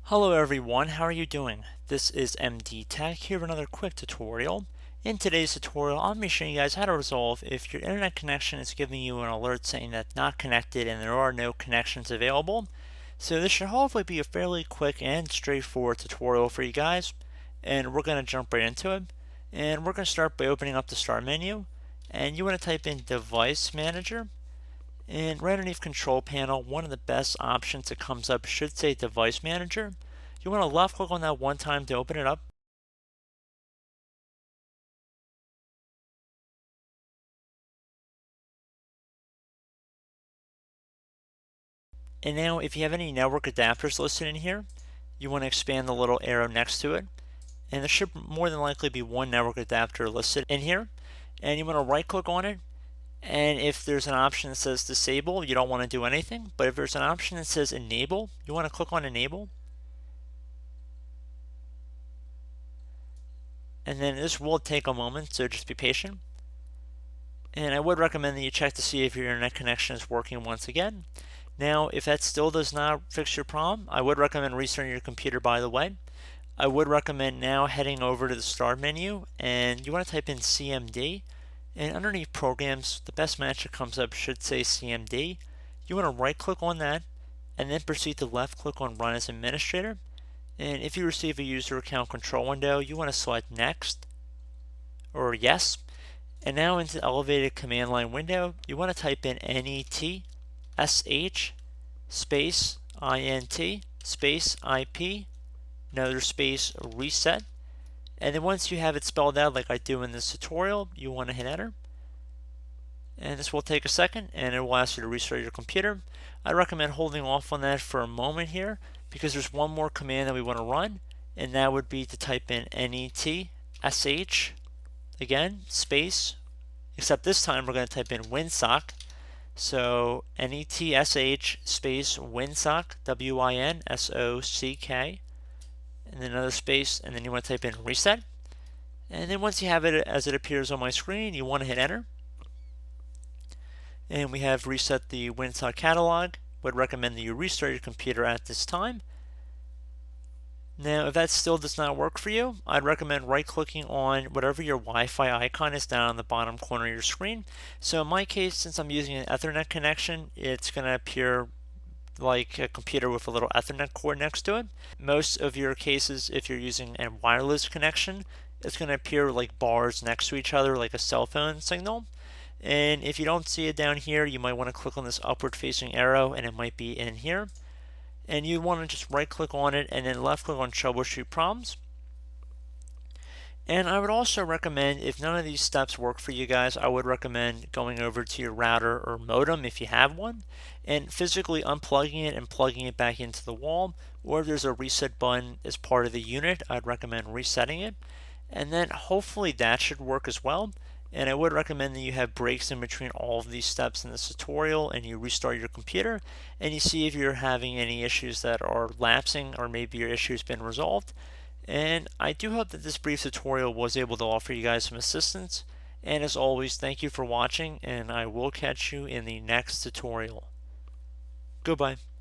Hello everyone, how are you doing? This is MD Tech here with another quick tutorial. In today's tutorial, I'm going to be showing you guys how to resolve if your internet connection is giving you an alert saying that not connected and there are no connections available. So this should hopefully be a fairly quick and straightforward tutorial for you guys, and we're going to jump right into it. And we're going to start by opening up the Start menu, and you want to type in Device Manager. And right underneath Control Panel, one of the best options that comes up should say Device Manager. You want to left click on that one time to open it up. And now if you have any network adapters listed in here, you want to expand the little arrow next to it. And there should more than likely be one network adapter listed in here. And you want to right click on it. And if there's an option that says disable, you don't want to do anything. But if there's an option that says enable, you want to click on enable. And then this will take a moment, so just be patient. And I would recommend that you check to see if your internet connection is working once again. Now, if that still does not fix your problem, I would recommend restarting your computer, by the way. I would recommend now heading over to the Start menu, and you want to type in CMD. And underneath Programs, the best match that comes up should say CMD. You want to right click on that, and then proceed to left click on Run as Administrator. And if you receive a user account control window, you want to select Next or Yes. And now into the elevated command line window, you want to type in NET SH space INT space IP, another space reset. And then once you have it spelled out like I do in this tutorial, you want to hit enter. And this will take a second and it will ask you to restart your computer. I recommend holding off on that for a moment here because there's one more command that we want to run, and that would be to type in NET SH again space, except this time we're going to type in winsock. So NETSH space winsock, WINSOCK, and then another space, and then you want to type in reset. And then once you have it as it appears on my screen, you want to hit enter. And we have reset the winsock catalog. Would recommend that you restart your computer at this time. Now, if that still does not work for you, I'd recommend right-clicking on whatever your Wi-Fi icon is down on the bottom corner of your screen. So in my case, since I'm using an Ethernet connection, it's going to appear like a computer with a little Ethernet cord next to it. Most of your cases, if you're using a wireless connection, it's going to appear like bars next to each other like a cell phone signal. And if you don't see it down here, you might want to click on this upward-facing arrow, and it might be in here. And you want to just right click on it and then left click on troubleshoot problems. And I would also recommend, if none of these steps work for you guys, I would recommend going over to your router or modem if you have one and physically unplugging it and plugging it back into the wall. Or if there's a reset button as part of the unit, I'd recommend resetting it. And then hopefully that should work as well. And I would recommend that you have breaks in between all of these steps in this tutorial and you restart your computer and you see if you're having any issues that are lapsing or maybe your issue has been resolved. And I do hope that this brief tutorial was able to offer you guys some assistance. And as always, thank you for watching, and I will catch you in the next tutorial. Goodbye.